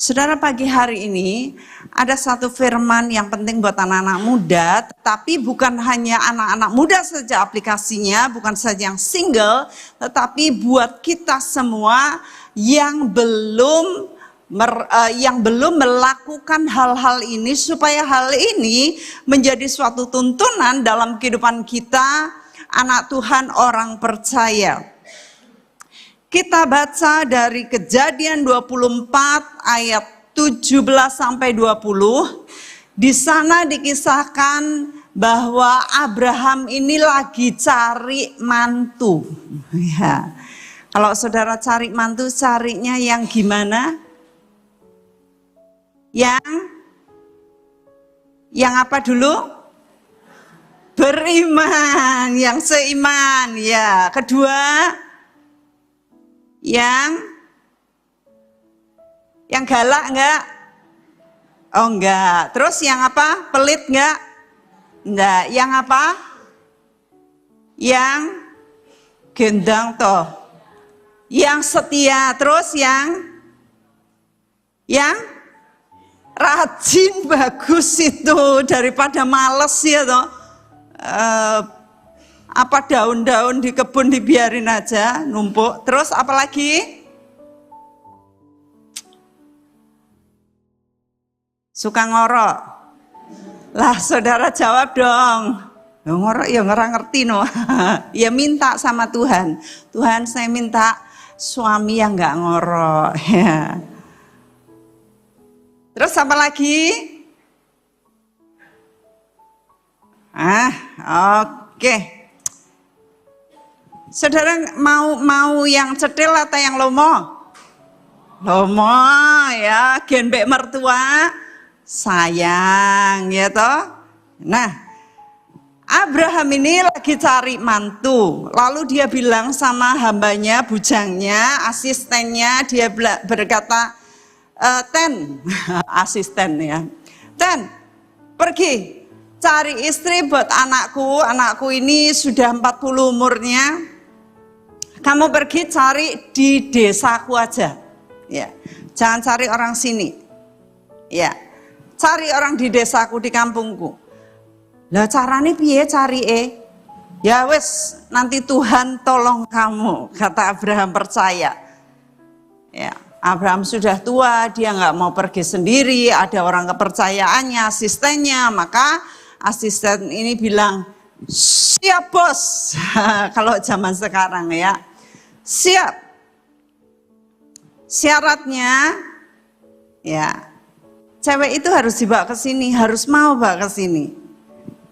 Saudara, pagi hari ini ada satu firman yang penting buat anak-anak muda, tetapi bukan hanya anak-anak muda saja aplikasinya, bukan saja yang single, tetapi buat kita semua yang belum melakukan hal-hal ini, supaya hal ini menjadi suatu tuntunan dalam kehidupan kita, anak Tuhan, orang percaya. Kita baca dari Kejadian 24 ayat 17 sampai 20. Di sana dikisahkan bahwa Abraham ini lagi cari mantu. Ya. Kalau saudara cari mantu, carinya yang gimana? Yang apa dulu? Beriman, yang seiman. Ya, kedua, yang galak enggak? Oh enggak. Terus yang apa? Pelit enggak? Enggak. Yang apa? Yang gendang toh. Yang setia. Terus yang rajin, bagus itu, daripada males ya toh. Apa daun-daun di kebun dibiarin aja numpuk. Terus apa lagi? Suka ngorok. Lah saudara jawab dong. Ngorok ya nggak ngerti no. Ya minta sama Tuhan. Tuhan, saya minta suami yang nggak ngorok. Ya. Terus apa lagi? Oke. Saudara mau yang cetil atau yang lomo? Lomo ya, genbek mertua sayang ya toh. Nah, Abraham ini lagi cari mantu. Lalu dia bilang sama hambanya, bujangnya, asistennya, dia berkata, Ten, asisten ya. Ten, pergi cari istri buat anakku ini sudah 40 umurnya. Kamu pergi cari di desaku aja, ya. Jangan cari orang sini, ya. Cari orang di desaku, di kampungku. Lah carane piye cari Ya wes, nanti Tuhan tolong kamu, kata Abraham percaya. Ya, Abraham sudah tua, dia nggak mau pergi sendiri, ada orang kepercayaannya, asistennya, maka asisten ini bilang, siap bos, kalau zaman sekarang ya. Siap. Syaratnya ya cewek itu harus dibawa ke sini, harus mau bawa ke sini.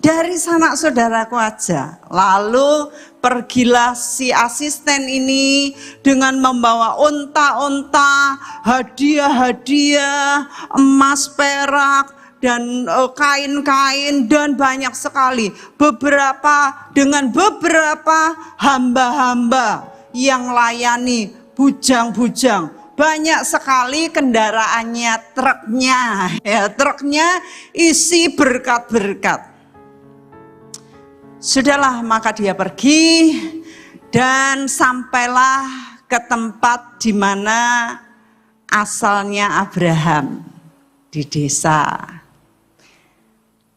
Dari sanak saudaraku aja. Lalu pergilah si asisten ini dengan membawa unta-unta, hadiah-hadiah, emas, perak, dan kain-kain, dan banyak sekali. Dengan beberapa hamba-hamba yang layani, bujang-bujang. Banyak sekali kendaraannya, truknya isi berkat-berkat. Sudahlah, maka dia pergi dan sampailah ke tempat di mana asalnya Abraham, di desa.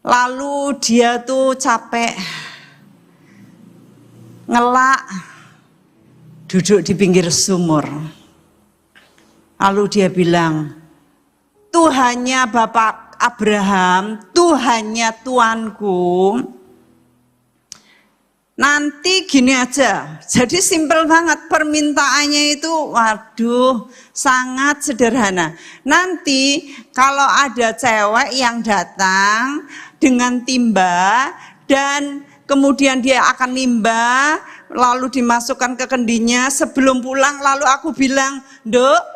Lalu dia tuh capek, ngelak, duduk di pinggir sumur. Lalu dia bilang, Tuhannya Bapak Abraham, Tuhannya Tuanku, nanti gini aja. Jadi simpel banget permintaannya itu, waduh, sangat sederhana. Nanti kalau ada cewek yang datang dengan timba dan kemudian dia akan nimba, lalu dimasukkan ke kendinya, sebelum pulang lalu aku bilang, Dok,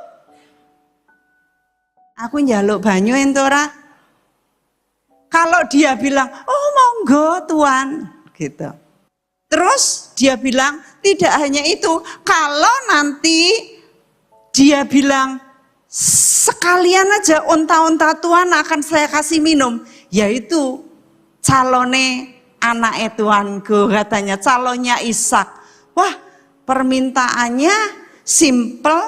aku njaluk banyu entora. Kalau dia bilang, oh monggo Tuan, gitu. Terus dia bilang, tidak hanya itu, kalau nanti dia bilang, sekalian aja unta-unta Tuan akan saya kasih minum, yaitu calone anak Tuanku, katanya, calonnya Ishak. Wah, permintaannya simple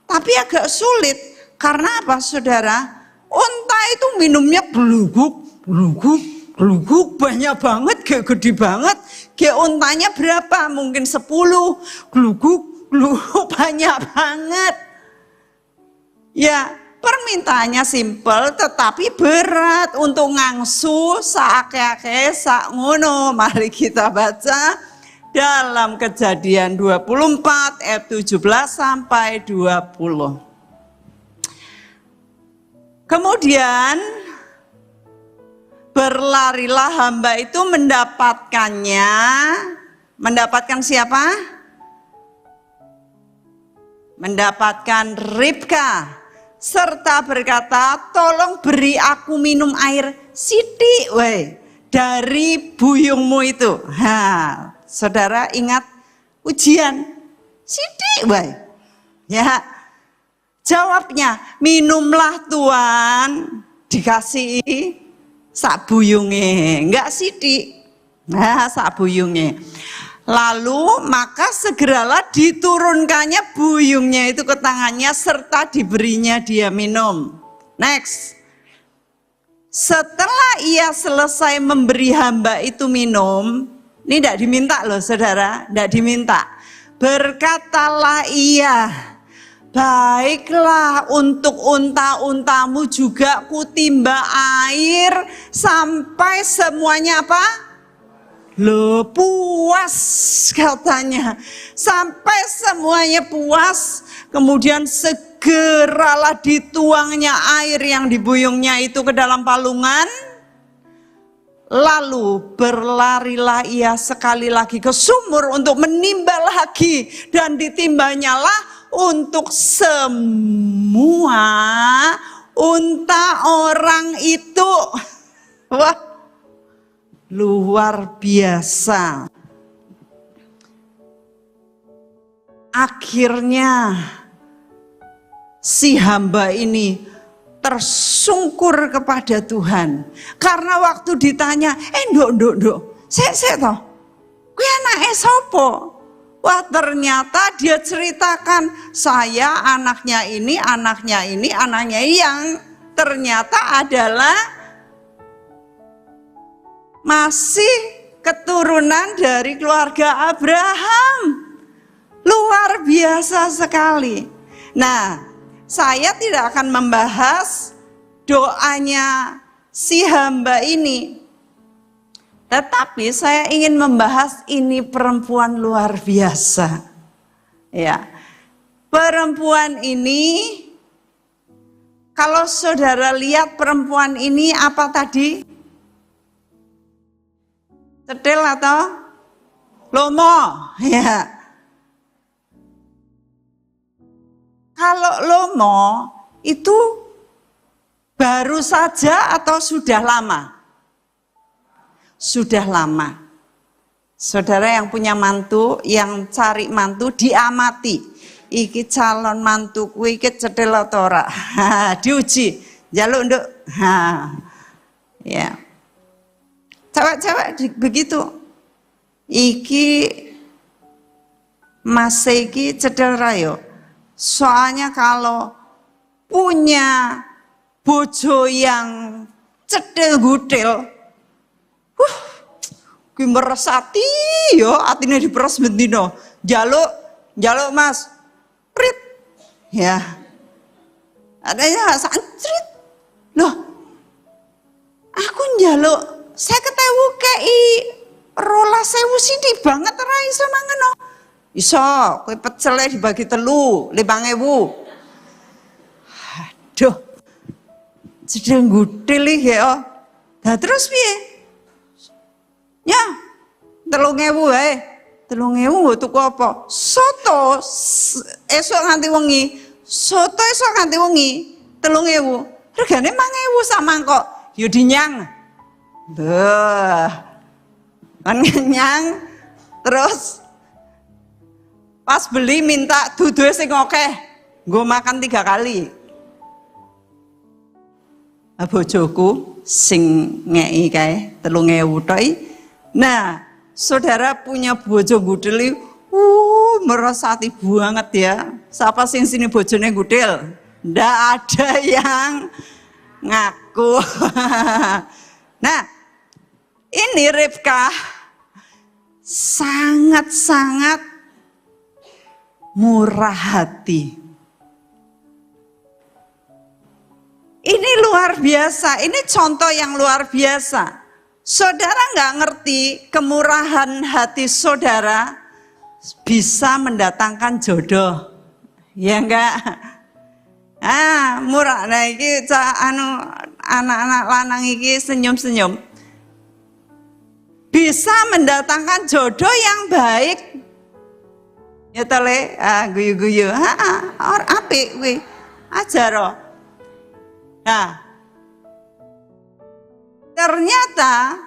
tapi agak sulit. Karena apa saudara? Unta itu minumnya geluguk, geluguk, geluguk, banyak banget, kayak gede banget. Kayak untanya berapa? Mungkin 10, geluguk, geluguk, banyak banget. Ya, permintaannya simpel tetapi berat untuk ngangsu saake-ake sak ngono. Mari kita baca dalam Kejadian 24 ayat 17 sampai 20. Kemudian berlarilah hamba itu mendapatkannya. Mendapatkan siapa? Mendapatkan Ribka. Serta berkata, tolong beri aku minum air sidik weh dari buyungmu itu. Saudara ingat ujian sidik weh. Ya, jawabnya, minumlah Tuhan, dikasih sak buyunge, enggak sidik. Sak buyunge. Lalu maka segeralah diturunkannya buyungnya itu ke tangannya serta diberinya dia minum. Next. Setelah ia selesai memberi hamba itu minum, ini tidak diminta loh saudara, tidak diminta. Berkatalah ia, baiklah untuk unta-untamu juga kutimba air sampai semuanya apa? Loh, puas katanya. Sampai semuanya puas, kemudian segeralah dituangnya air yang dibuyungnya itu ke dalam palungan. Lalu berlarilah ia sekali lagi ke sumur untuk menimba lagi. Dan ditimbanyalah untuk semua unta orang itu. Wah, luar biasa. Akhirnya si hamba ini tersungkur kepada Tuhan. Karena waktu ditanya, nduk, saya toh, kuwi anake sapa? Wah, ternyata dia ceritakan, saya anaknya ini yang ternyata adalah masih keturunan dari keluarga Abraham. Luar biasa sekali. Nah, saya tidak akan membahas doanya si hamba ini. Tetapi saya ingin membahas ini perempuan luar biasa. Ya. Perempuan ini, kalau saudara lihat perempuan ini apa tadi? Cetil atau lomo? Ya. Kalau lomo itu baru saja atau sudah lama? Sudah lama. Saudara yang punya mantu, yang cari mantu diamati. Iki calon mantu kuwi iki cetil atau ora? Diuji. Jaluk nduk. Ya. Cewek-cewek begitu. Iki Mas iki cedel rayo. Soalnya kalau punya bojo yang cedel gutil, kuwi meresati yo atine diperes bendino. Jaluk Mas. Prit. Ya. Adanya sancrit. Loh. Aku njaluk 50.000 kei 12.000 sithik banget ora iso mangono. Iso, kowe pecele dibagi 3, 5.000. Aduh. Sedeng gutil iki ya. Lah terus piye? Ya. 3.000 wae. 3.000 tuku apa? Soto esuk nganti wengi. Soto esuk nganti wengi 3.000. Regane 5.000 sak mangkok. Yo dinyang. Kan kenyang. Terus pas beli minta duduhe sing akeh. Nggo makan 3 kali. Bojoku sing ngeki kae 3.000 tok. Nah, saudara punya bojo gudel, meresati banget ya. Siapa sing sini bojone gudel? Ndak ada yang ngaku. Nah, ini Ribkah sangat-sangat murah hati. Ini luar biasa, ini contoh yang luar biasa. Saudara nggak ngerti kemurahan hati saudara bisa mendatangkan jodoh, ya enggak? Murah. Nah iki anak-anak lanang iki senyum-senyum. Bisa mendatangkan jodoh yang baik. Ya tole, guyu-guyu. Apik kuwi. Ajaro. Nah, ternyata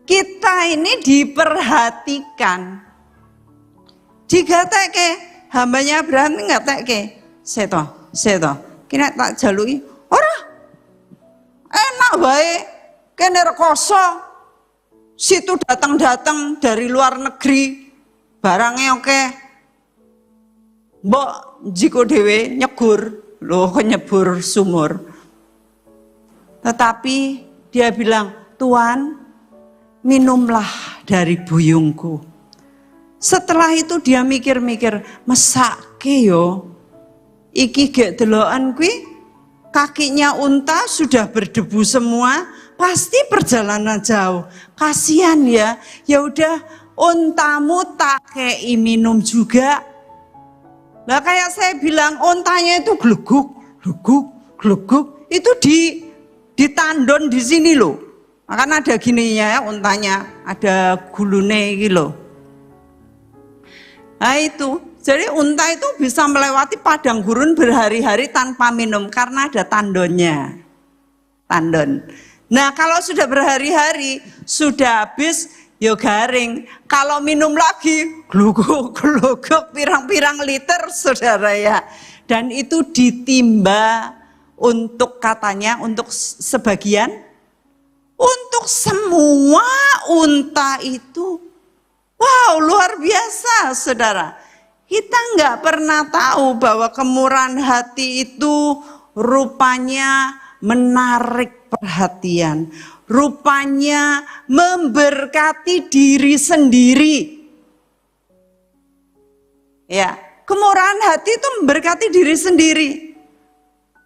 kita ini diperhatikan. Digatekke, hambanya Abraham ngatekke. Seto. Kena tak jaluki. Ora. Enak wae. Kene rekoso. Situ datang-datang dari luar negeri. Barangnya oke. Mbok jiko dhewe nyegur. Loh, nyebur sumur. Tetapi dia bilang, Tuhan, minumlah dari buyungku. Setelah itu dia mikir-mikir, mesake yo, iki gek delokan kuwi, kakinya unta sudah berdebu semua, pasti perjalanan jauh. Kasihan ya, ya udah untamu tak kei minum juga. Nah kayak saya bilang, untanya itu gluguk, itu ditandon di sini loh. Makanya ada gininya ya untanya, ada gulune gitu loh. Nah itu, jadi unta itu bisa melewati padang gurun berhari-hari tanpa minum karena ada tandonnya. Tandon. Nah kalau sudah berhari-hari, sudah habis, yo garing. Kalau minum lagi, gluguk, pirang-pirang liter saudara ya. Dan itu ditimba untuk katanya, untuk sebagian, untuk semua unta itu. Wow, luar biasa saudara. Kita nggak pernah tahu bahwa kemurahan hati itu rupanya menarik perhatian. Rupanya memberkati diri sendiri. Ya, kemurahan hati itu memberkati diri sendiri.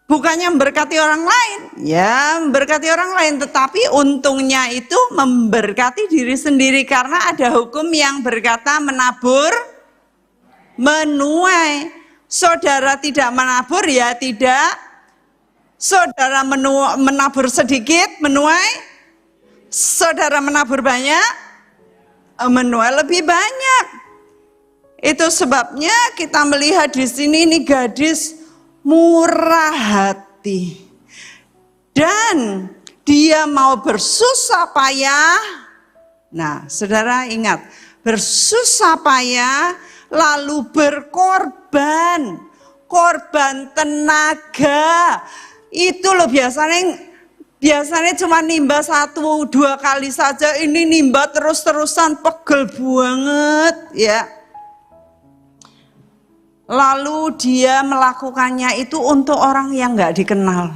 Bukannya memberkati orang lain, ya memberkati orang lain, tetapi untungnya itu memberkati diri sendiri karena ada hukum yang berkata menabur, menuai. Saudara tidak menabur ya tidak. Saudara menabur sedikit, menuai. Saudara menabur banyak, menuai lebih banyak. Itu sebabnya kita melihat di sini ini gadis murah hati. Dan dia mau bersusah payah. Nah, saudara ingat, bersusah payah lalu berkorban. Korban tenaga. Itu loh biasanya cuma nimba 1-2 kali saja, ini nimba terus-terusan, pegel banget ya. Lalu dia melakukannya itu untuk orang yang gak dikenal,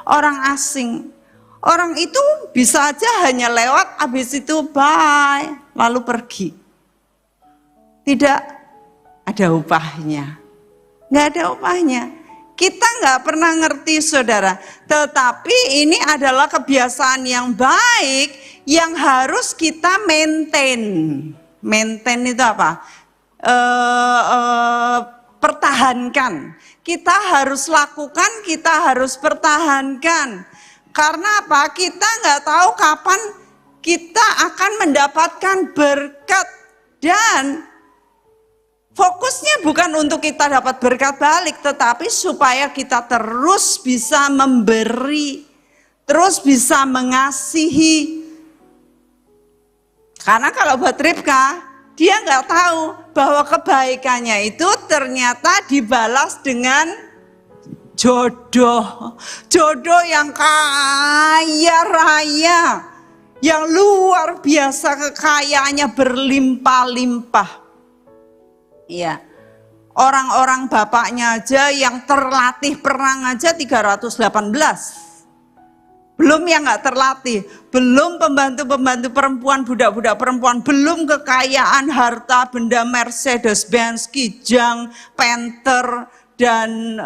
orang asing. Orang itu bisa aja hanya lewat, habis itu bye, lalu pergi. Tidak ada upahnya, gak ada upahnya. Kita nggak pernah ngerti saudara, tetapi ini adalah kebiasaan yang baik yang harus kita maintain. Maintain itu apa? Pertahankan. Kita harus lakukan, kita harus pertahankan. Karena apa? Kita nggak tahu kapan kita akan mendapatkan berkat dan fokusnya bukan untuk kita dapat berkat balik, tetapi supaya kita terus bisa memberi, terus bisa mengasihi. Karena kalau buat Ribkah, dia nggak tahu bahwa kebaikannya itu ternyata dibalas dengan jodoh. Jodoh yang kaya raya, yang luar biasa kekayaannya berlimpah-limpah. Iya, Orang-orang bapaknya aja yang terlatih perang aja 318. Belum yang nggak terlatih, belum pembantu-pembantu perempuan, budak-budak perempuan, belum kekayaan harta benda Mercedes-Benz, Kijang, Panther, dan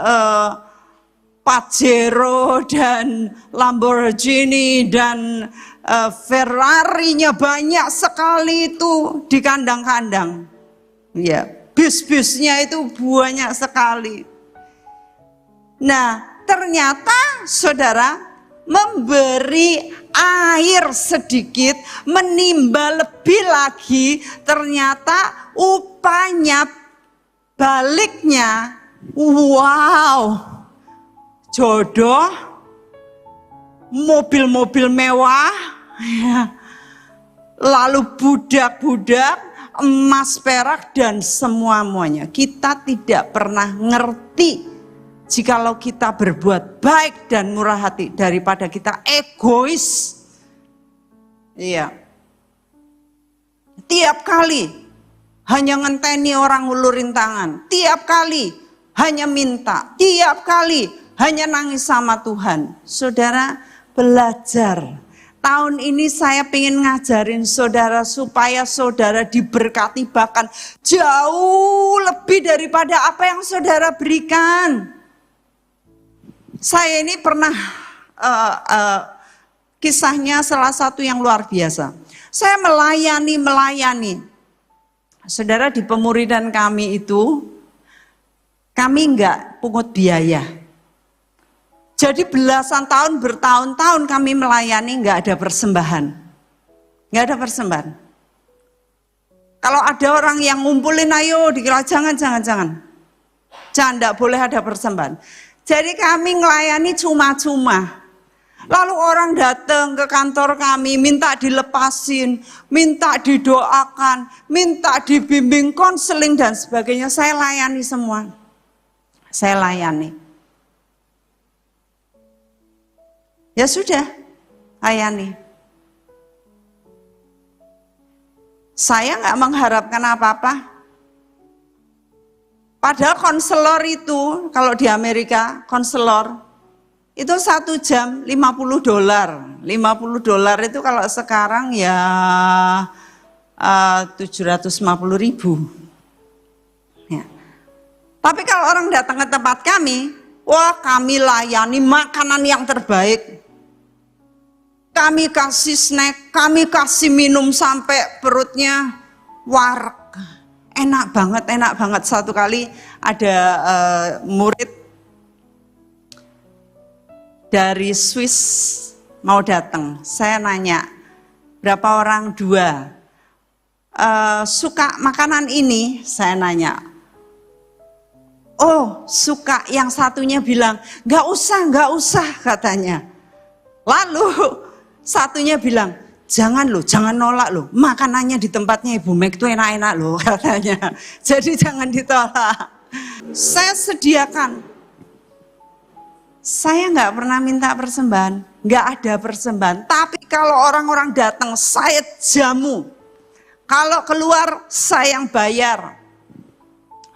Pajero, dan Lamborghini, dan Ferrari-nya banyak sekali itu di kandang-kandang. Ya, bis-bisnya itu banyak sekali. Nah, ternyata saudara, memberi air sedikit, menimba lebih lagi, ternyata upahnya baliknya, wow, jodoh, mobil-mobil mewah, lalu budak-budak, emas, perak, dan semuanya. Kita tidak pernah ngerti jikalau kita berbuat baik dan murah hati daripada kita egois. Iya. Tiap kali hanya ngenteni orang ngulurin tangan. Tiap kali hanya minta. Tiap kali hanya nangis sama Tuhan. Saudara, belajar. Tahun ini saya ingin ngajarin saudara supaya saudara diberkati bahkan jauh lebih daripada apa yang saudara berikan. Saya ini pernah kisahnya salah satu yang luar biasa. Saya melayani. Saudara, di pemuridan kami itu, kami enggak pungut biaya. Jadi belasan tahun, bertahun-tahun kami melayani enggak ada persembahan. Enggak ada persembahan. Kalau ada orang yang ngumpulin, ayo dikira jangan. Jangan, enggak boleh ada persembahan. Jadi kami melayani cuma-cuma. Lalu orang datang ke kantor kami, minta dilepasin, minta didoakan, minta dibimbing konseling dan sebagainya. Saya layani semua. Saya layani. Ya sudah, layani. Saya nggak mengharapkan apa-apa. Padahal konselor itu, kalau di Amerika, konselor itu 1 jam $50. $50 itu kalau sekarang ya 750.000. Ya. Tapi kalau orang datang ke tempat kami, wah kami layani makanan yang terbaik. Kami kasih snack, kami kasih minum sampai perutnya warak. Enak banget. Satu kali ada murid dari Swiss mau datang. Saya nanya, berapa orang? 2. Suka makanan ini? Saya nanya. Oh, suka. Yang satunya bilang, nggak usah katanya. Lalu satunya bilang, jangan nolak loh, makanannya di tempatnya Ibu Meg itu enak-enak loh katanya. Jadi jangan ditolak. Saya sediakan. Saya nggak pernah minta persembahan, nggak ada persembahan. Tapi kalau orang-orang datang, saya jamu. Kalau keluar, saya yang bayar.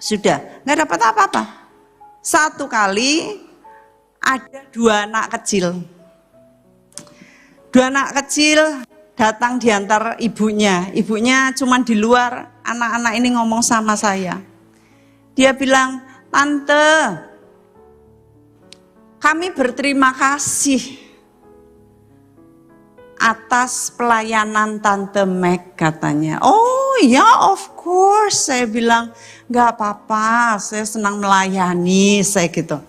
Sudah, nggak dapat apa-apa. Satu kali ada 2 anak kecil. 2 anak kecil datang diantar ibunya. Ibunya cuman di luar, anak-anak ini ngomong sama saya. Dia bilang, "Tante, kami berterima kasih atas pelayanan Tante Meg," katanya. "Oh ya, of course," saya bilang, "nggak apa-apa, saya senang melayani," saya gitu.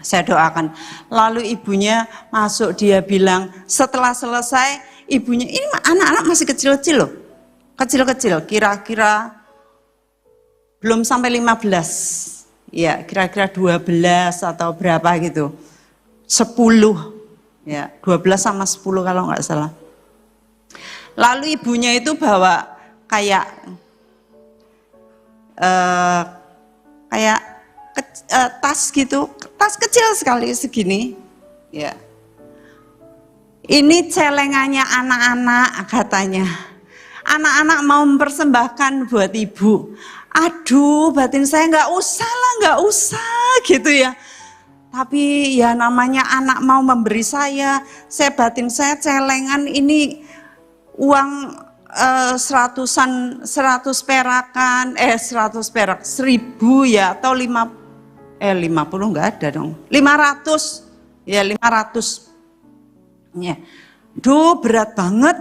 Saya doakan. Lalu ibunya masuk, dia bilang, setelah selesai, ibunya, ini anak-anak masih kecil-kecil loh. Kecil-kecil, kira-kira belum sampai 15. Ya, kira-kira 12 atau berapa gitu. 10. Ya, 12 sama 10 kalau nggak salah. Lalu ibunya itu bawa kayak tas gitu, tas kecil sekali segini. Ya. Ini celengannya anak-anak katanya. anak-anak mau mempersembahkan buat ibu. Aduh, batin saya nggak usah gitu ya. Tapi ya namanya anak mau memberi batin saya celengan ini uang 100 perakan, 100 perak, 1000 ya atau 50 nggak ada dong, 500 ya 500 ya. Duh berat banget,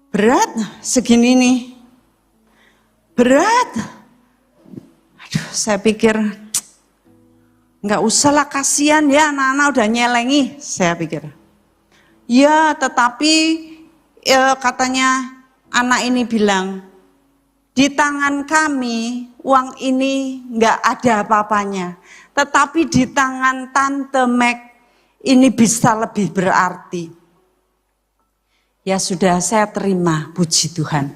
berat segini nih, berat. Aduh saya pikir nggak usah lah, kasihan ya anak-anak udah nyelengi, saya pikir. Ya tetapi katanya anak ini bilang, di tangan kami uang ini nggak ada apa-apanya, tetapi di tangan Tante Meg ini bisa lebih berarti. Ya sudah, saya terima, puji Tuhan.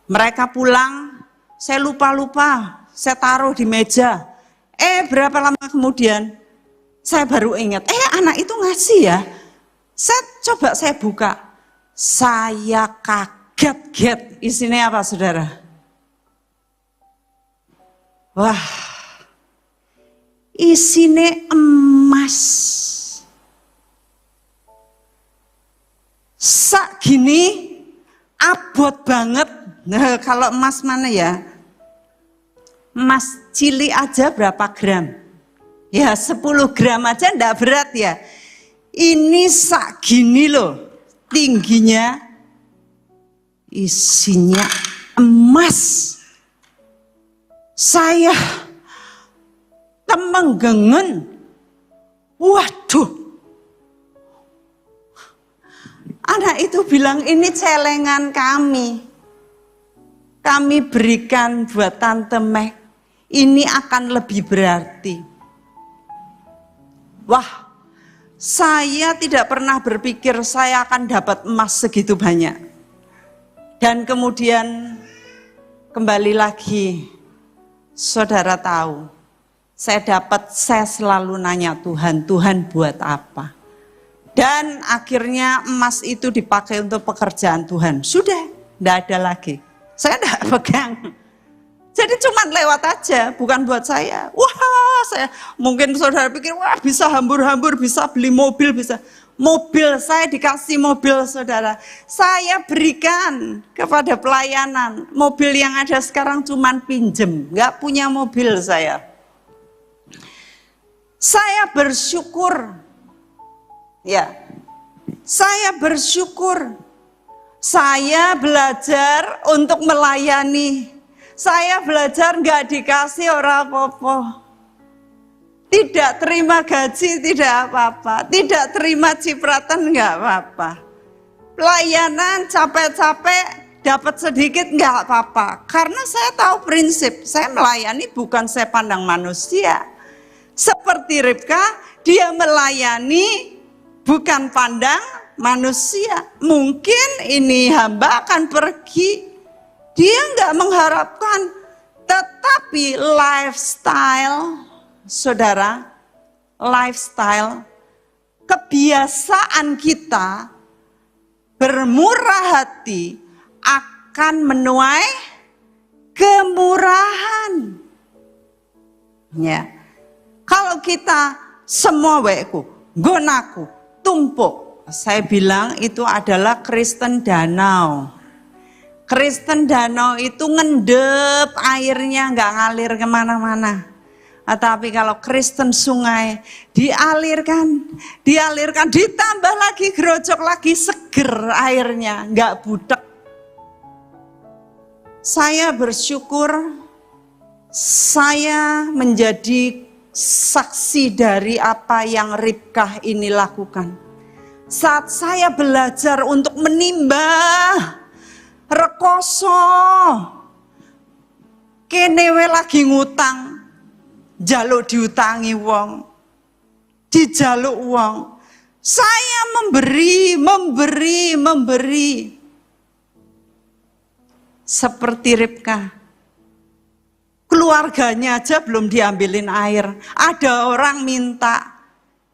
Mereka pulang, saya lupa, saya taruh di meja. Berapa lama kemudian saya baru ingat, anak itu ngasih ya. Saya buka, saya kaget. Isinya apa saudara? Wah, isinya emas. Sak gini, abot banget. Nah, kalau emas mana ya? Emas cili aja berapa gram? Ya 10 gram aja enggak berat ya. Ini sak gini loh tingginya, isinya emas. Saya temenggengen. Waduh. Anak itu bilang, ini celengan kami. Kami berikan buat Tante Meg. Ini akan lebih berarti. Wah, saya tidak pernah berpikir saya akan dapat emas segitu banyak. Dan kemudian kembali lagi, saudara tahu, saya selalu nanya Tuhan buat apa? Dan akhirnya emas itu dipakai untuk pekerjaan Tuhan. Sudah, enggak ada lagi. Saya enggak pegang. Jadi cuma lewat aja, bukan buat saya. Wah, mungkin saudara pikir, wah bisa hambur-hambur, bisa beli mobil, bisa. Mobil, saya dikasih mobil saudara. Saya berikan kepada pelayanan. Mobil yang ada sekarang cuma pinjem, enggak punya mobil saya. Saya bersyukur. Ya, saya bersyukur. Saya belajar untuk melayani. Saya belajar nggak dikasih orang apa-apa. Tidak terima gaji tidak apa-apa. Tidak terima cipratan nggak apa-apa. Pelayanan capek-capek dapat sedikit nggak apa-apa. Karena saya tahu prinsip. Saya melayani bukan saya pandang manusia. Seperti Ribka, dia melayani bukan pandang manusia. Mungkin ini hamba akan pergi. Dia enggak mengharapkan. Tetapi lifestyle, saudara, lifestyle, kebiasaan kita bermurah hati akan menuai kemurahan. Ya. Kalau kita semua weku, gonaku, tumpuk. Saya bilang itu adalah Kristen danau. Kristen danau itu ngendep airnya nggak ngalir kemana-mana. Tapi kalau Kristen sungai dialirkan, ditambah lagi gerojok lagi seger airnya, nggak budek. Saya bersyukur saya menjadi saksi dari apa yang Ribkah ini lakukan. Saat saya belajar untuk menimbah rekoso, kenewe lagi ngutang, jaluk diutangi wong, dijaluk wong. Saya memberi. Seperti Ribkah. Keluarganya aja belum diambilin air. Ada orang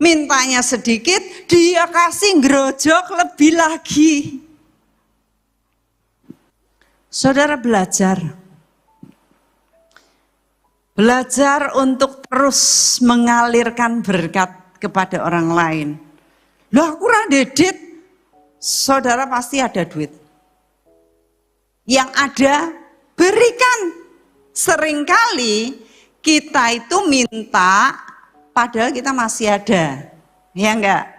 mintanya sedikit, dia kasih gerojok lebih lagi. Saudara belajar untuk terus mengalirkan berkat kepada orang lain. Loh aku ra dedit, saudara pasti ada duit. Yang ada berikan. Seringkali kita itu minta padahal kita masih ada. Ya enggak?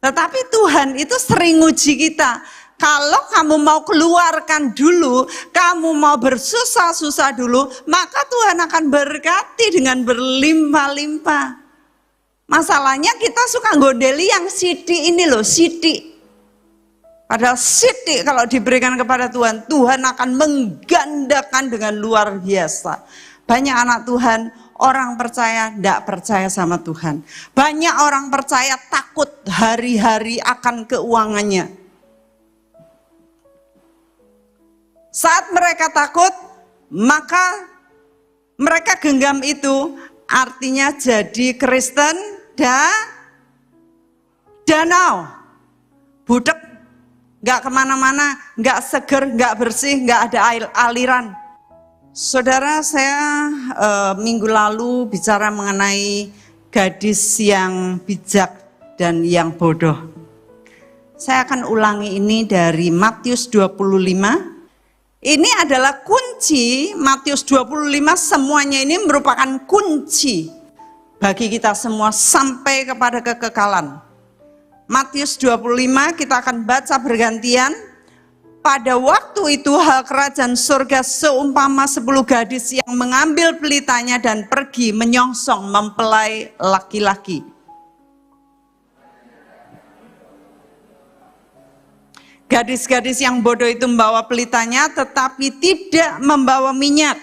Tetapi Tuhan itu sering uji kita. Kalau kamu mau keluarkan dulu, kamu mau bersusah-susah dulu, maka Tuhan akan berkati dengan berlimpah-limpah. Masalahnya kita suka gondeli yang sidik ini loh, sidik. Padahal sidik kalau diberikan kepada Tuhan, Tuhan akan menggandakan dengan luar biasa. Banyak anak Tuhan, orang percaya tidak percaya sama Tuhan. Banyak orang percaya takut hari-hari akan keuangannya. Saat mereka takut, maka mereka genggam itu, artinya jadi Kristen danau, budek. Gak kemana-mana, gak seger, gak bersih, gak ada aliran. Saudara, saya minggu lalu bicara mengenai gadis yang bijak dan yang bodoh. Saya akan ulangi ini dari Matius 25. Ini adalah kunci, Matius 25 semuanya ini merupakan kunci bagi kita semua sampai kepada kekekalan. Matius 25 kita akan baca bergantian. Pada waktu itu hal kerajaan surga seumpama 10 gadis yang mengambil pelitanya dan pergi menyongsong mempelai laki-laki. Gadis-gadis yang bodoh itu membawa pelitanya tetapi tidak membawa minyak.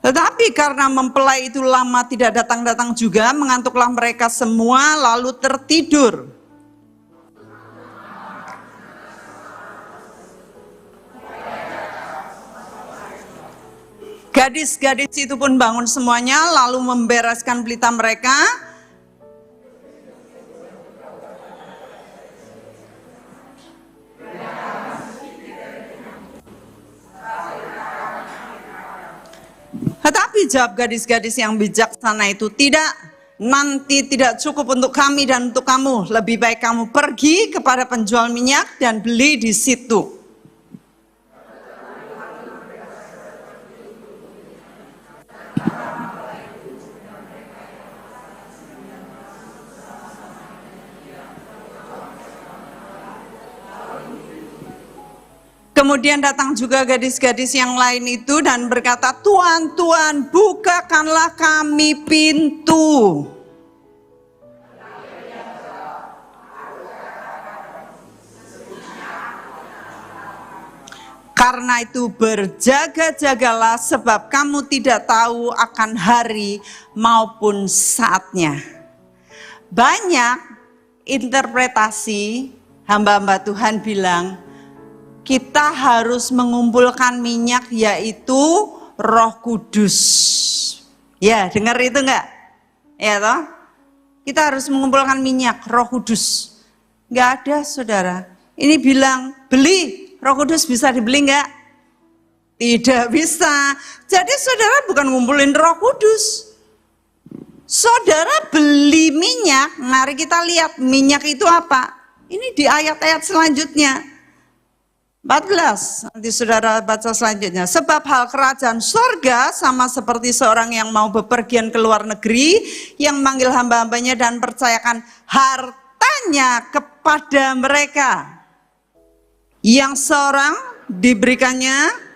Tetapi karena mempelai itu lama tidak datang-datang juga, mengantuklah mereka semua lalu tertidur. Gadis-gadis itu pun bangun semuanya lalu membereskan pelita mereka. Tetapi jawab gadis-gadis yang bijaksana itu, tidak, nanti tidak cukup untuk kami dan untuk kamu. Lebih baik kamu pergi kepada penjual minyak dan beli di situ. Kemudian datang juga gadis-gadis yang lain itu dan berkata, Tuan, Tuan, bukakanlah kami pintu. Karena itu berjaga-jagalah sebab kamu tidak tahu akan hari maupun saatnya. Banyak interpretasi hamba-hamba Tuhan bilang, kita harus mengumpulkan minyak yaitu Roh Kudus. Ya, dengar itu enggak? Ya toh? Kita harus mengumpulkan minyak Roh Kudus. Enggak ada, Saudara. Ini bilang beli Roh Kudus, bisa dibeli enggak? Tidak bisa. Jadi saudara bukan ngumpulin Roh Kudus. Saudara beli minyak. Mari kita lihat minyak itu apa. Ini di ayat-ayat selanjutnya. 14, nanti saudara baca selanjutnya. Sebab hal kerajaan surga sama seperti seorang yang mau bepergian ke luar negeri, yang manggil hamba-hambanya dan percayakan hartanya kepada mereka. Yang seorang diberikannya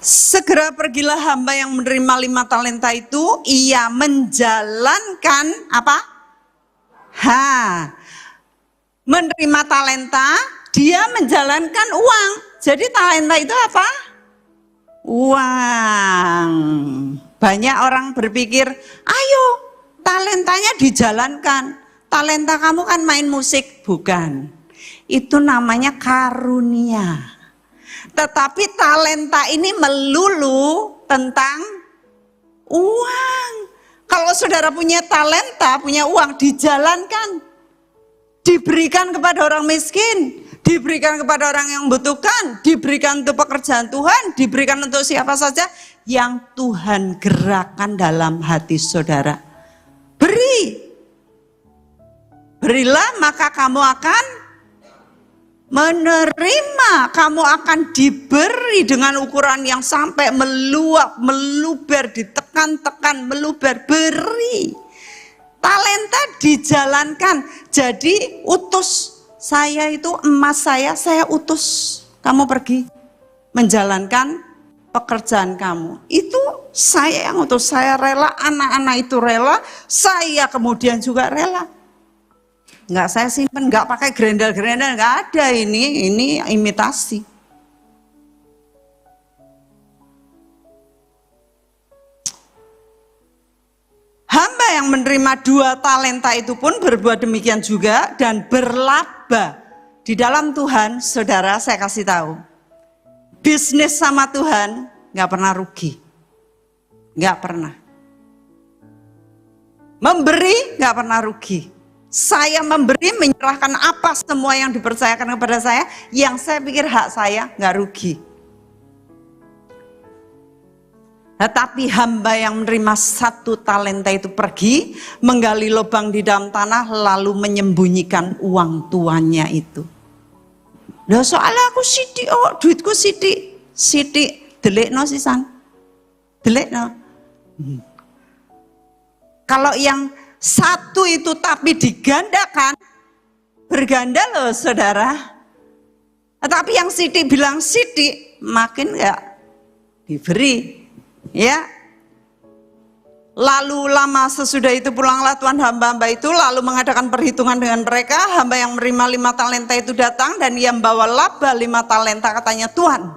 segera pergilah hamba yang menerima 5 talenta itu, ia menjalankan apa? Menerima talenta, dia menjalankan uang. Jadi talenta itu apa? Uang. Banyak orang berpikir, ayo talentanya dijalankan. Talenta kamu kan main musik, bukan. itu namanya karunia. Tetapi talenta ini melulu tentang uang. Kalau saudara punya talenta, punya uang, dijalankan. Diberikan kepada orang miskin, diberikan kepada orang yang membutuhkan, diberikan untuk pekerjaan Tuhan, diberikan untuk siapa saja yang Tuhan gerakkan dalam hati saudara. Berilah maka kamu akan menerima, kamu akan diberi dengan ukuran yang sampai meluap, meluber, ditekan-tekan, meluber, beri. Talenta dijalankan, jadi utus. Saya itu emas saya utus. Kamu pergi menjalankan pekerjaan kamu. Itu saya yang utus, saya rela, anak-anak itu rela, saya kemudian juga rela. Enggak saya simpen, enggak pakai gerendal-gerendal, enggak ada ini imitasi. Hamba yang menerima 2 talenta itu pun berbuat demikian juga dan berlaba. Di dalam Tuhan, saudara saya kasih tahu, bisnis sama Tuhan enggak pernah rugi. Enggak pernah. Memberi enggak pernah rugi. Saya memberi, menyerahkan apa semua yang dipercayakan kepada saya, yang saya pikir hak saya, nggak rugi. Tetapi hamba yang menerima 1 talenta itu pergi, menggali lubang di dalam tanah, lalu menyembunyikan uang tuannya itu. Nah soalnya aku sidik, duitku sidik, delikno sisan, delikno. Kalau yang 1 itu tapi digandakan, berganda loh saudara. Tapi yang sidik bilang sidik, makin enggak diberi. Ya. Lalu lama sesudah itu pulanglah tuan hamba-hamba itu, lalu mengadakan perhitungan dengan mereka. Hamba yang menerima 5 talenta itu datang dan ia membawa laba 5 talenta, katanya, Tuhan,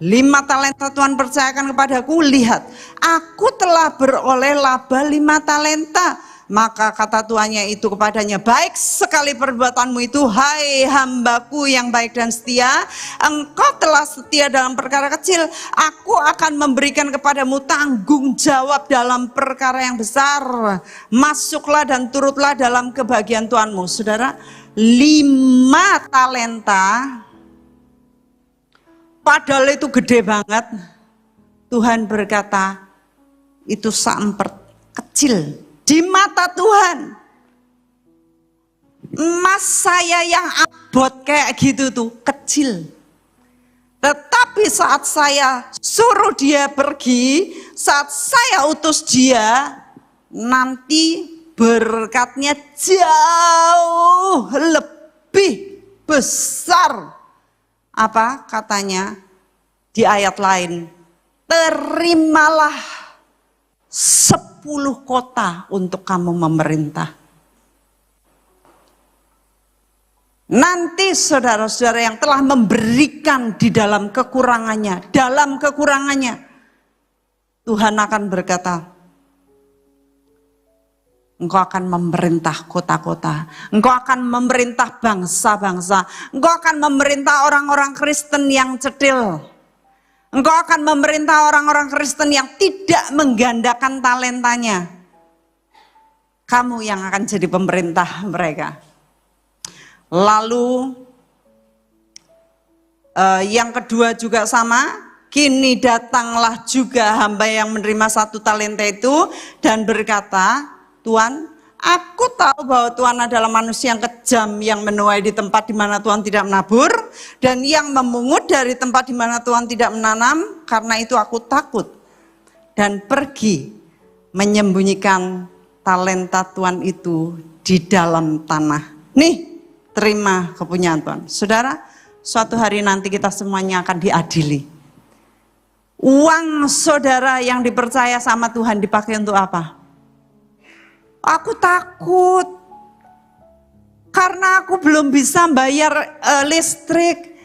5 talenta Tuhan percayakan kepadaku, lihat, aku telah beroleh laba 5 talenta. Maka kata tuannya itu kepadanya, baik sekali perbuatanmu itu, hai hambaku yang baik dan setia. Engkau telah setia dalam perkara kecil, aku akan memberikan kepadamu tanggung jawab dalam perkara yang besar. Masuklah dan turutlah dalam kebahagiaan Tuhanmu. Saudara, 5 talenta, padahal itu gede banget. Tuhan berkata, itu seemper kecil di mata Tuhan. Emas saya yang abot kayak gitu tuh kecil. Tetapi saat saya suruh dia pergi, saat saya utus dia, nanti berkatnya jauh lebih besar. Apa katanya di ayat lain? Terimalah 10 kota untuk kamu memerintah. Nanti saudara-saudara yang telah memberikan di dalam kekurangannya, Tuhan akan berkata, engkau akan memerintah kota-kota, engkau akan memerintah bangsa-bangsa, engkau akan memerintah orang-orang Kristen yang cetil. Engkau akan memerintah orang-orang Kristen yang tidak menggandakan talentanya. Kamu yang akan jadi pemerintah mereka. Lalu yang kedua juga sama. Kini datanglah juga hamba yang menerima 1 talenta itu dan berkata, Tuhan, aku tahu bahwa Tuhan adalah manusia yang kejam, yang menuai di tempat di mana Tuhan tidak menabur, dan yang memungut dari tempat di mana Tuhan tidak menanam. Karena itu aku takut dan pergi menyembunyikan talenta Tuhan itu di dalam tanah. Nih, terima kepunyaan Tuhan. Saudara, suatu hari nanti kita semuanya akan diadili. Uang saudara yang dipercaya sama Tuhan dipakai untuk apa? Aku takut karena aku belum bisa bayar listrik.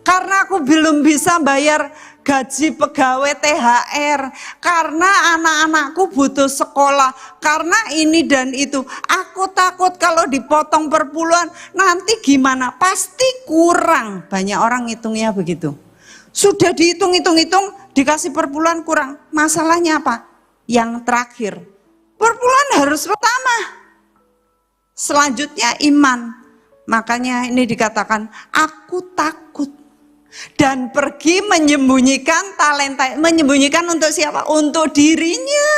Karena aku belum bisa bayar gaji pegawai THR. Karena anak-anakku butuh sekolah. Karena ini dan itu. Aku takut kalau dipotong per puluhan. Nanti gimana? Pasti kurang. Banyak orang ngitungnya begitu. Sudah dihitung-hitung-hitung, dikasih per puluhan kurang. Masalahnya apa? Yang terakhir. Per puluhan harus pertama. Selanjutnya iman. Makanya ini dikatakan, aku takut. Dan pergi menyembunyikan talenta. Menyembunyikan untuk siapa? Untuk dirinya.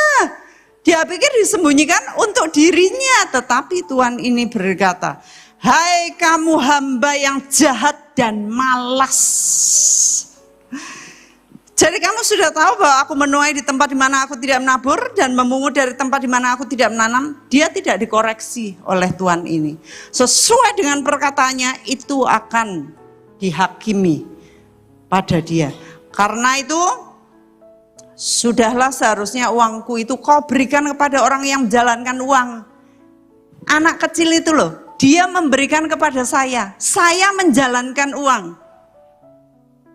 Dia pikir disembunyikan untuk dirinya. Tetapi Tuhan ini berkata, hai kamu hamba yang jahat dan malas. Jadi kamu sudah tahu bahwa aku menuai di tempat di mana aku tidak menabur dan memungut dari tempat di mana aku tidak menanam. Dia tidak dikoreksi oleh Tuhan ini. Sesuai dengan perkataannya itu akan dihakimi pada dia. Karena itu sudahlah seharusnya uangku itu kau berikan kepada orang yang menjalankan uang. Anak kecil itu loh, dia memberikan kepada saya menjalankan uang.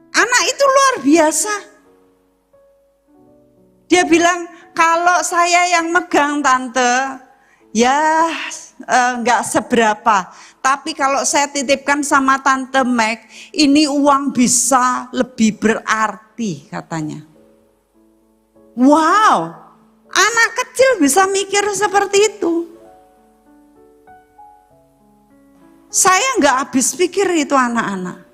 Anak itu luar biasa. Dia bilang, kalau saya yang megang tante, ya enggak seberapa. Tapi kalau saya titipkan sama Tante Meg, ini uang bisa lebih berarti katanya. Wow, anak kecil bisa mikir seperti itu. Saya enggak habis pikir itu anak-anak.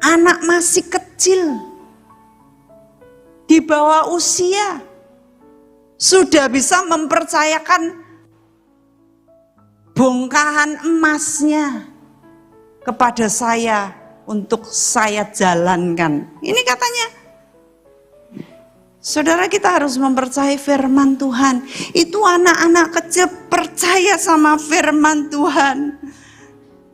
Anak masih kecil, di bawah usia, sudah bisa mempercayakan bongkahan emasnya kepada saya untuk saya jalankan. Ini katanya, saudara, kita harus mempercayai firman Tuhan. Itu anak-anak kecil percaya sama firman Tuhan.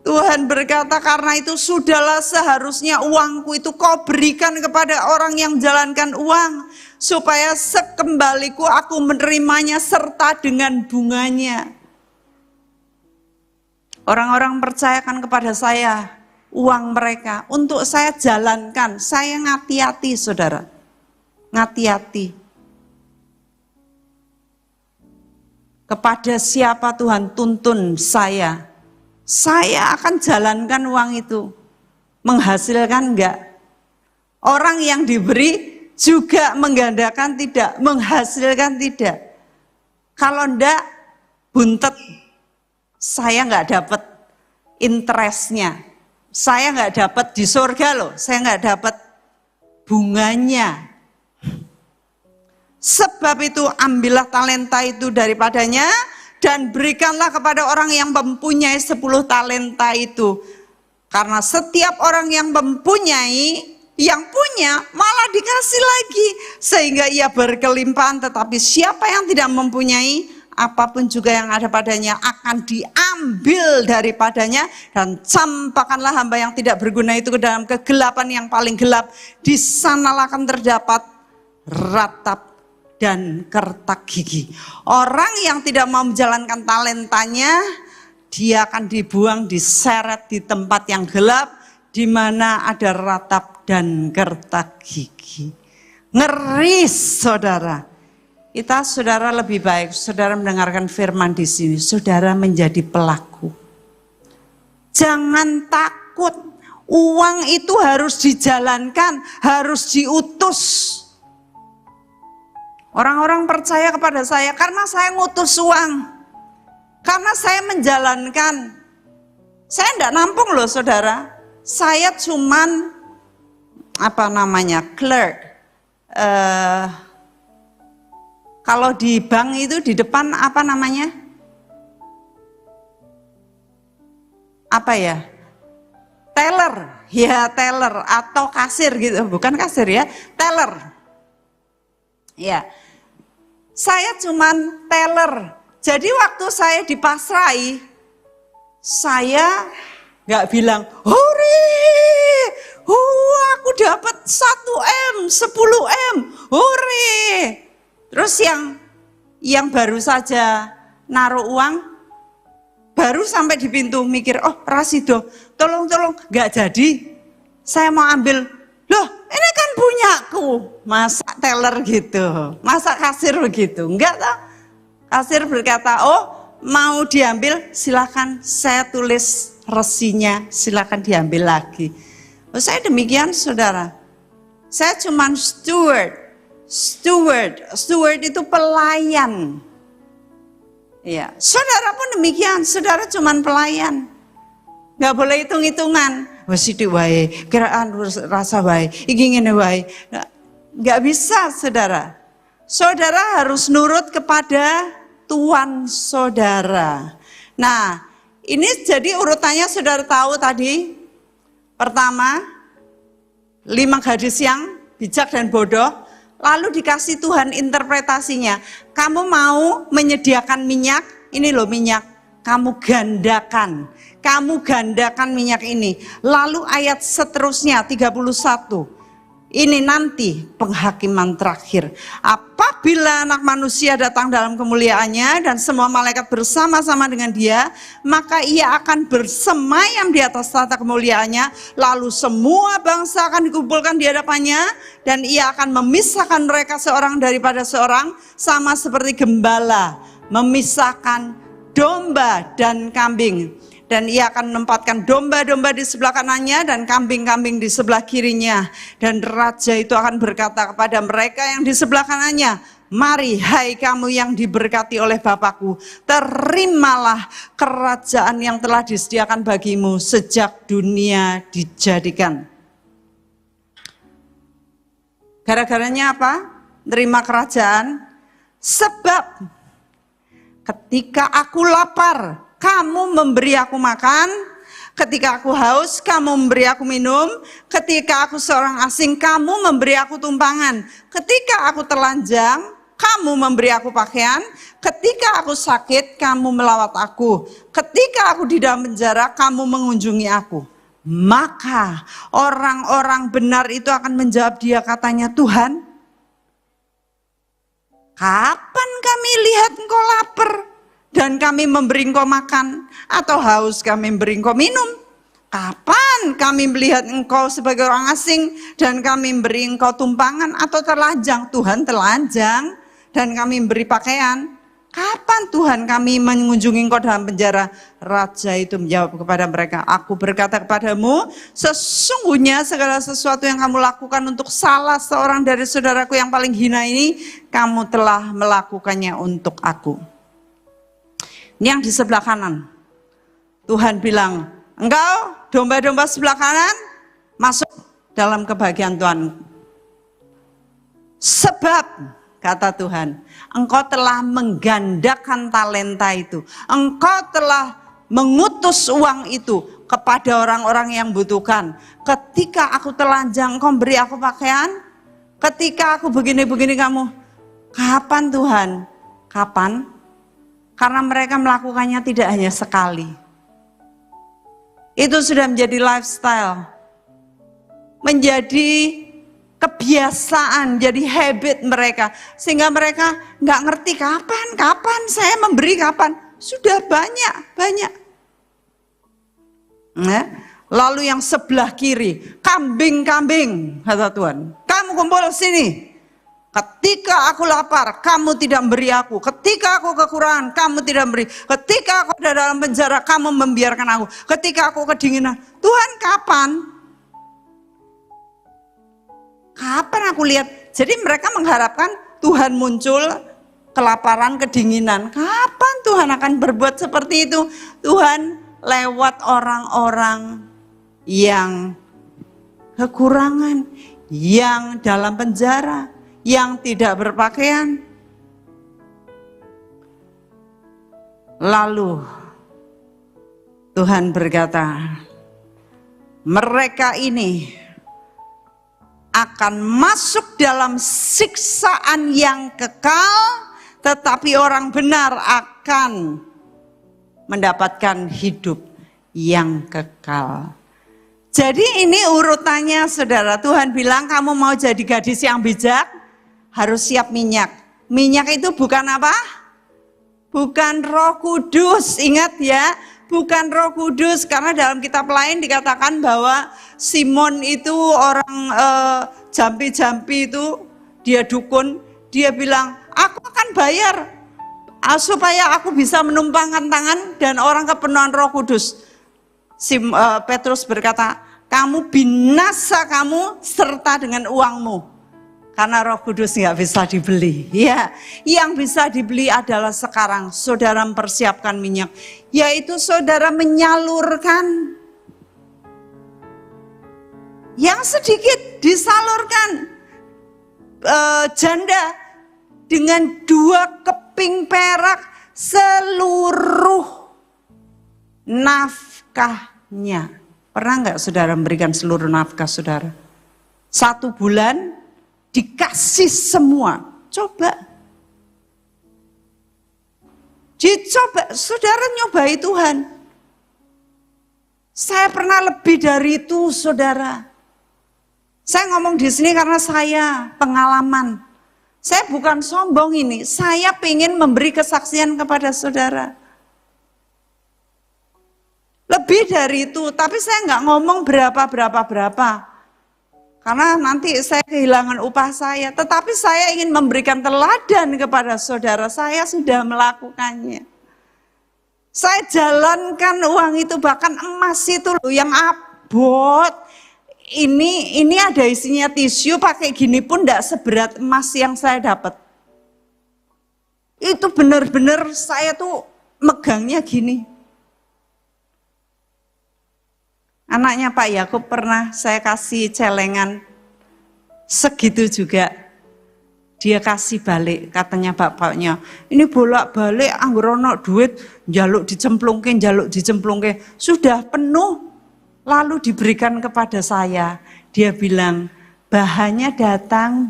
Tuhan berkata, karena itu sudahlah seharusnya uangku itu kau berikan kepada orang yang menjalankan uang, supaya sekembaliku aku menerimanya serta dengan bunganya. Orang-orang percayakan kepada saya uang mereka untuk saya jalankan. Saya ngati-hati, saudara. Ngati-hati. Kepada siapa Tuhan tuntun saya akan jalankan uang itu. Menghasilkan enggak? Orang yang diberi juga menggandakan tidak, menghasilkan tidak. Kalau enggak, buntet. Saya enggak dapat interestnya. Saya enggak dapat di surga loh. Saya enggak dapat bunganya. Sebab itu ambillah talenta itu daripadanya dan berikanlah kepada orang yang mempunyai 10 talenta itu. Karena setiap orang yang mempunyai, yang punya malah dikasih lagi. Sehingga ia berkelimpahan, tetapi siapa yang tidak mempunyai, apapun juga yang ada padanya akan diambil daripadanya. Dan campakkanlah hamba yang tidak berguna itu ke dalam kegelapan yang paling gelap. Di sanalah akan terdapat ratap dan kertak gigi. Orang yang tidak mau menjalankan talentanya, dia akan dibuang, diseret di tempat yang gelap, di mana ada ratap dan kertak gigi. Ngeri, saudara. Kita, saudara, lebih baik saudara mendengarkan firman di sini, saudara menjadi pelaku. Jangan takut, uang itu harus dijalankan, harus diutus. Orang-orang percaya kepada saya karena saya ngutus uang, karena saya menjalankan. Saya enggak nampung loh, saudara. Saya cuman clerk. Kalau di bank itu di depan teller, ya teller atau kasir gitu, bukan kasir ya, teller. Ya, saya cuman teller. Jadi waktu saya dipasrai, saya nggak bilang, hore, aku dapat 1 M, 10 M, hore. Terus yang baru saja naruh uang, baru sampai di pintu mikir, oh Rasido, tolong, nggak jadi. Saya mau ambil, loh ini kan punyaku. Masa teller gitu, masa kasir begitu? Enggak toh. Kasir berkata, oh mau diambil silakan, saya tulis resinya, silakan diambil lagi. Oh, saya demikian saudara. Saya cuman steward itu pelayan. Ya, saudara pun demikian, saudara cuman pelayan. Nggak boleh hitung-hitungan. Wah sidik wae, kiraan rasa wae, iki ngene wae. Nggak bisa saudara. Saudara harus nurut kepada Tuhan saudara. Nah, ini jadi urutannya saudara tahu tadi. Pertama, 5 gadis yang bijak dan bodoh. Lalu dikasih Tuhan interpretasinya. Kamu mau menyediakan minyak, ini loh minyak. Kamu gandakan minyak ini. Lalu ayat seterusnya 31. Ini nanti penghakiman terakhir. Apabila anak manusia datang dalam kemuliaannya dan semua malaikat bersama-sama dengan dia, maka ia akan bersemayam di atas tahta kemuliaannya. Lalu semua bangsa akan dikumpulkan di hadapannya dan ia akan memisahkan mereka seorang daripada seorang, sama seperti gembala memisahkan domba dan kambing. Dan ia akan menempatkan domba-domba di sebelah kanannya dan kambing-kambing di sebelah kirinya. Dan raja itu akan berkata kepada mereka yang di sebelah kanannya, mari hai kamu yang diberkati oleh Bapakku, terimalah kerajaan yang telah disediakan bagimu sejak dunia dijadikan. Gara-garanya apa? Terima kerajaan. Sebab ketika aku lapar, kamu memberi aku makan, ketika aku haus, kamu memberi aku minum, ketika aku seorang asing, kamu memberi aku tumpangan, ketika aku telanjang, kamu memberi aku pakaian, ketika aku sakit, kamu melawat aku, ketika aku di dalam penjara, kamu mengunjungi aku. Maka orang-orang benar itu akan menjawab dia, katanya, Tuhan, kapan kami lihat engkau lapar dan kami memberi engkau makan, atau haus kami memberi engkau minum? Kapan kami melihat engkau sebagai orang asing dan kami memberi engkau tumpangan atau telanjang? Tuhan telanjang dan kami memberi pakaian. Kapan Tuhan kami mengunjungi engkau dalam penjara? Raja itu menjawab kepada mereka, aku berkata kepadamu, sesungguhnya segala sesuatu yang kamu lakukan untuk salah seorang dari saudaraku yang paling hina ini, kamu telah melakukannya untuk aku. Ini yang di sebelah kanan. Tuhan bilang, engkau domba-domba sebelah kanan masuk dalam kebahagiaan Tuhan. Sebab, kata Tuhan, engkau telah menggandakan talenta itu. Engkau telah mengutus uang itu kepada orang-orang yang butuhkan. Ketika aku telanjang, engkau beri aku pakaian. Ketika aku begini-begini kamu, kapan Tuhan? Kapan? Karena mereka melakukannya tidak hanya sekali. Itu sudah menjadi lifestyle. Menjadi kebiasaan, jadi habit mereka. Sehingga mereka nggak ngerti kapan saya memberi, kapan. Sudah banyak. Nah, lalu yang sebelah kiri, kambing-kambing, kata Tuhan. Kamu kumpul sini. Ketika aku lapar, kamu tidak memberi aku. Ketika aku kekurangan, kamu tidak memberi. Ketika aku ada dalam penjara, kamu membiarkan aku. Ketika aku kedinginan, Tuhan kapan? Kapan aku lihat? Jadi mereka mengharapkan Tuhan muncul kelaparan, kedinginan. Kapan Tuhan akan berbuat seperti itu? Tuhan lewat orang-orang yang kekurangan, yang dalam penjara, yang tidak berpakaian. Lalu Tuhan berkata, mereka ini akan masuk dalam siksaan yang kekal, tetapi orang benar akan mendapatkan hidup yang kekal. Jadi ini urutannya saudara. Tuhan bilang kamu mau jadi gadis yang bijak, harus siap minyak. Minyak itu bukan apa? Bukan Roh Kudus, ingat ya. bukan Roh Kudus, karena dalam kitab lain dikatakan bahwa Simon itu orang jampi-jampi itu, dia dukun, dia bilang, aku akan bayar supaya aku bisa menumpangkan tangan dan orang kepenuhan Roh Kudus. Petrus berkata, kamu binasa kamu serta dengan uangmu. Karena Roh Kudus nggak bisa dibeli. Ya, yang bisa dibeli adalah sekarang saudara mempersiapkan minyak, yaitu saudara menyalurkan. Yang sedikit disalurkan. Janda dengan 2 keping perak seluruh nafkahnya. Pernah nggak saudara memberikan seluruh nafkah saudara? 1 bulan dikasih semua. Coba. Dicoba, saudara nyobai Tuhan. Saya pernah lebih dari itu, saudara. Saya ngomong di sini karena saya pengalaman. Saya bukan sombong ini, saya ingin memberi kesaksian kepada saudara. Lebih dari itu, tapi saya nggak ngomong berapa. Karena nanti saya kehilangan upah saya. Tetapi saya ingin memberikan teladan kepada saudara. Saya sudah melakukannya. Saya jalankan uang itu, bahkan emas itu loh yang abot. Ini ada isinya tisu, pakai gini pun tidak seberat emas yang saya dapat. Itu benar-benar saya tuh megangnya gini. Anaknya Pak Yakub pernah saya kasih celengan segitu juga. Dia kasih balik, katanya bapaknya, ini bolak-balik anggur ono duit, jaluk dicemplungke. Sudah penuh, lalu diberikan kepada saya. Dia bilang, bahannya datang.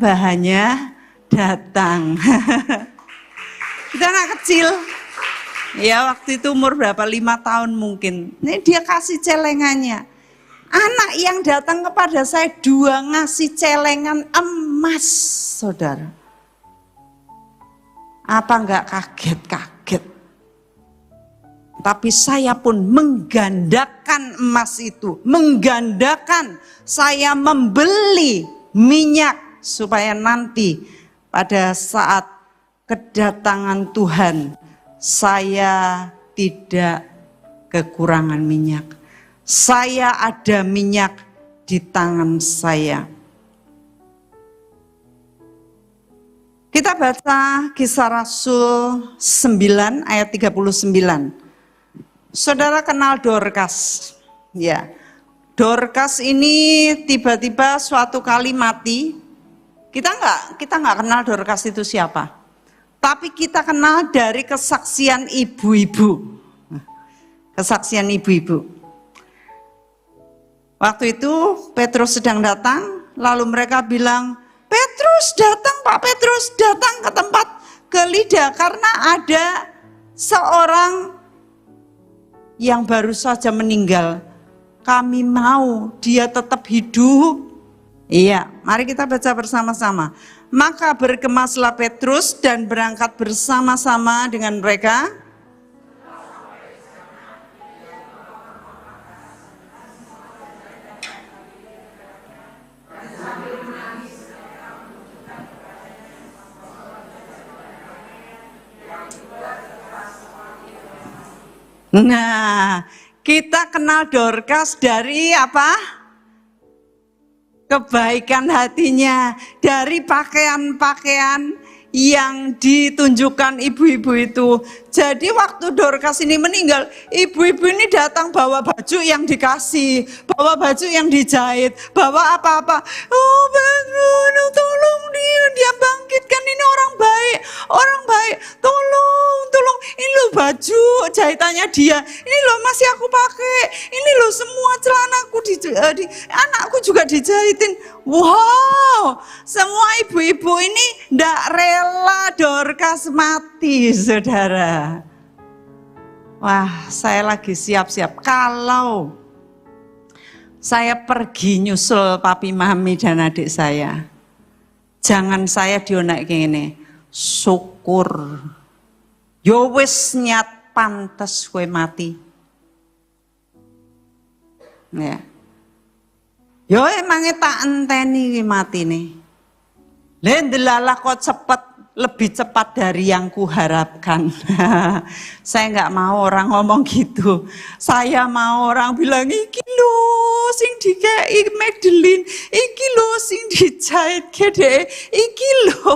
Kita anak kecil. Ya waktu itu umur berapa, 5 tahun mungkin. Ini dia kasih celengannya. Anak yang datang kepada saya 2 ngasih celengan emas, saudara. Apa enggak kaget? Tapi saya pun menggandakan emas itu. Menggandakan, saya membeli minyak supaya nanti pada saat kedatangan Tuhan, saya tidak kekurangan minyak. Saya ada minyak di tangan saya. Kita baca Kisah Rasul 9 ayat 39. Saudara kenal Dorcas? Ya. Dorcas ini tiba-tiba suatu kali mati. Kita nggak kenal Dorcas itu siapa. Tapi kita kenal dari kesaksian ibu-ibu. Kesaksian ibu-ibu. Waktu itu Petrus sedang datang, lalu mereka bilang, Petrus datang, Pak Petrus datang ke tempat ke Lida karena ada seorang yang baru saja meninggal. Kami mau dia tetap hidup. Iya, mari kita baca bersama-sama. Maka bergemaslah Petrus dan berangkat bersama-sama dengan mereka. Nah, kita kenal Dorcas dari apa? Kebaikan hatinya, dari pakaian-pakaian yang ditunjukkan ibu-ibu itu. Jadi waktu Dorcas ini meninggal, ibu-ibu ini datang bawa baju yang dikasih, bawa baju yang dijahit, bawa apa-apa. Oh Pedro, tolong dia bangkitkan, ini orang baik, tolong, ini loh baju jahitannya dia, ini loh masih aku pakai, ini loh semua celanaku anakku juga dijahitin. Wow, semua ibu-ibu ini ndak rela Dorcas mati, saudara. Wah, saya lagi siap-siap. Kalau saya pergi nyusul papi mami dan adik saya, jangan saya dionek gini, syukur. Yo wis nyat pantes kowe mati. Ya. Yo emangnya tak enteni mati nih. Lendelalah kok cepet, lebih cepat dari yang kuharapkan. Saya nggak mau orang ngomong gitu. Saya mau orang bilang, iki lho sing dikei Madeline, iki lho sing dijahit gede, iki lho.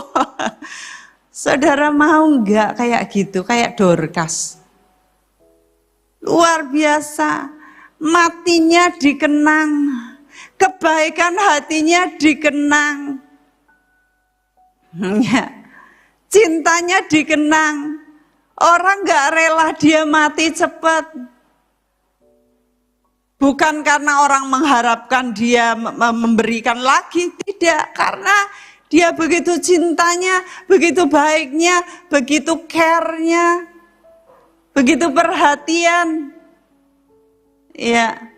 Saudara mau nggak kayak gitu, kayak Dorcas? Luar biasa, matinya dikenang, kebaikan hatinya dikenang. Ya. Cintanya dikenang. Orang gak rela dia mati cepat. Bukan karena orang mengharapkan dia memberikan lagi. Tidak, karena dia begitu cintanya, begitu baiknya, begitu care-nya, begitu perhatian. Ya,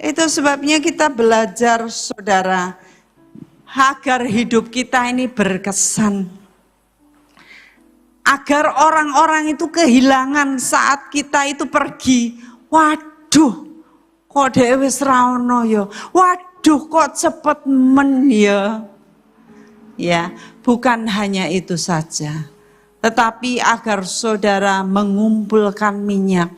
itu sebabnya kita belajar saudara, agar hidup kita ini berkesan. Agar orang-orang itu kehilangan saat kita itu pergi. Waduh, kok dhewe wis ra ono ya. Waduh, kok cepet men ya. Ya, bukan hanya itu saja. Tetapi agar saudara mengumpulkan minyak.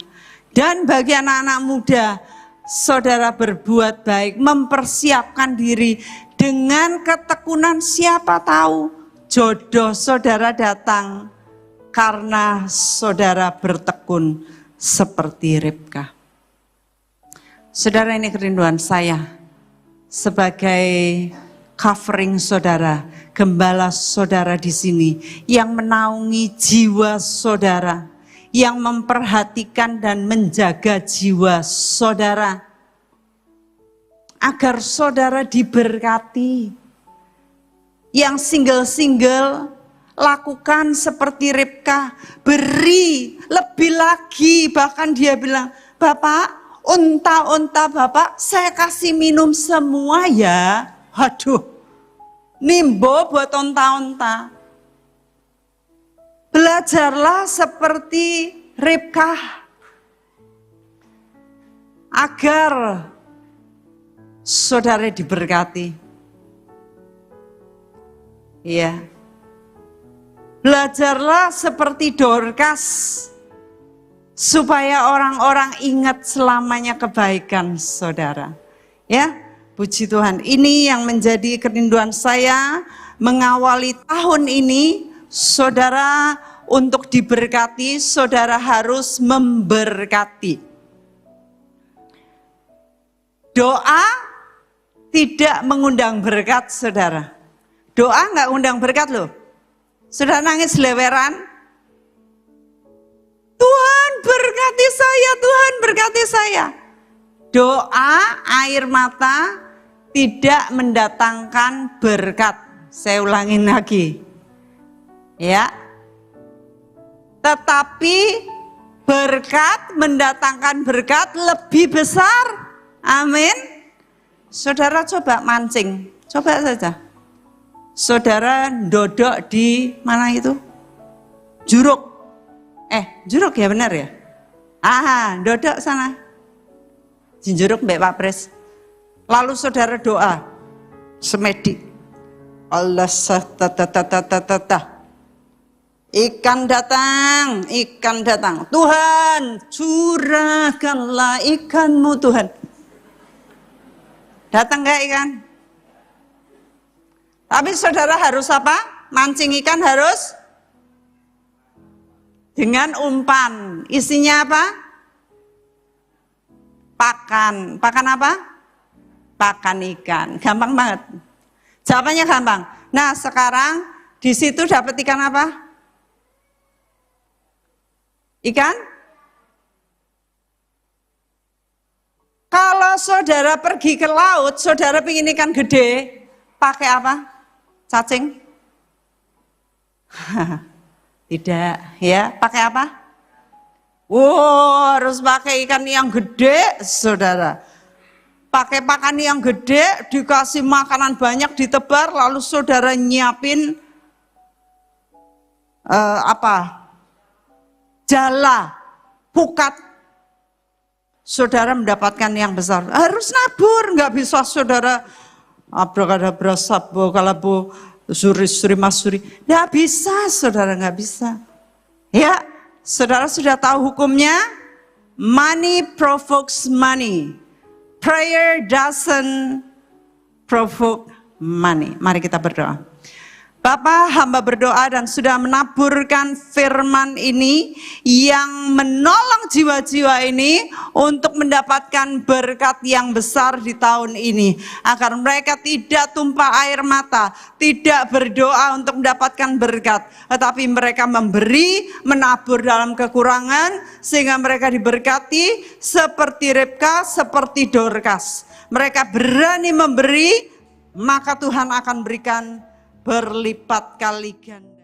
Dan bagi anak-anak muda, saudara berbuat baik, mempersiapkan diri dengan ketekunan. Siapa tahu jodoh saudara datang karena saudara bertekun seperti Ribka. Saudara, ini kerinduan saya sebagai covering saudara, gembala saudara di sini yang menaungi jiwa saudara, yang memperhatikan dan menjaga jiwa saudara, agar saudara diberkati. Yang single-single, lakukan seperti Ribka, beri lebih lagi. Bahkan dia bilang, Bapak, unta-unta Bapak saya kasih minum semua ya. Aduh, nimbo buat unta-unta. Belajarlah seperti Ribka agar saudara diberkati. Iya. Belajarlah seperti Dorcas supaya orang-orang ingat selamanya kebaikan saudara. Ya, puji Tuhan. Ini yang menjadi kerinduan saya mengawali tahun ini. Saudara, untuk diberkati, saudara harus memberkati. Doa tidak mengundang berkat, saudara. Doa nggak undang berkat loh. Sudah nangis leweran. Tuhan berkati saya, Tuhan berkati saya. Doa air mata tidak mendatangkan berkat. Saya ulangin lagi. Ya. Tetapi berkat mendatangkan berkat lebih besar. Amin. Saudara coba mancing. Coba saja. Saudara dodok di mana itu? Juruk. Juruk ya benar ya? Dodok sana. Di juruk Mbak Pak Pres. Lalu saudara doa. Semedi. Allah sah-ta-ta-ta-ta-ta-ta. Ikan datang, ikan datang. Tuhan, curahkanlah ikanmu Tuhan. Datang gak ikan? Tapi saudara harus apa? Mancing ikan harus dengan umpan. Isinya apa? Pakan. Pakan apa? Pakan ikan. Gampang banget. Jawabannya gampang. Nah, sekarang di situ dapat ikan apa? Ikan? Kalau saudara pergi ke laut, saudara pengen ikan gede, pakai apa? Cacing? Tidak, ya. Pakai apa? Harus pakai ikan yang gede, saudara. Pakai pakan yang gede, dikasih makanan banyak, ditebar, lalu saudara nyiapin jala, pukat. saudara mendapatkan yang besar. Harus nabur, nggak bisa saudara abrakadabra sabo kalabu suri masuri. Nggak bisa, saudara nggak bisa. Ya, saudara sudah tahu hukumnya. Money provokes money. Prayer doesn't provoke money. Mari kita berdoa. Bapa, hamba berdoa dan sudah menaburkan firman ini yang menolong jiwa-jiwa ini untuk mendapatkan berkat yang besar di tahun ini. Agar mereka tidak tumpah air mata, tidak berdoa untuk mendapatkan berkat. Tetapi mereka memberi, menabur dalam kekurangan sehingga mereka diberkati seperti Ribka, seperti Dorcas. Mereka berani memberi, maka Tuhan akan berikan berlipat kali ganda.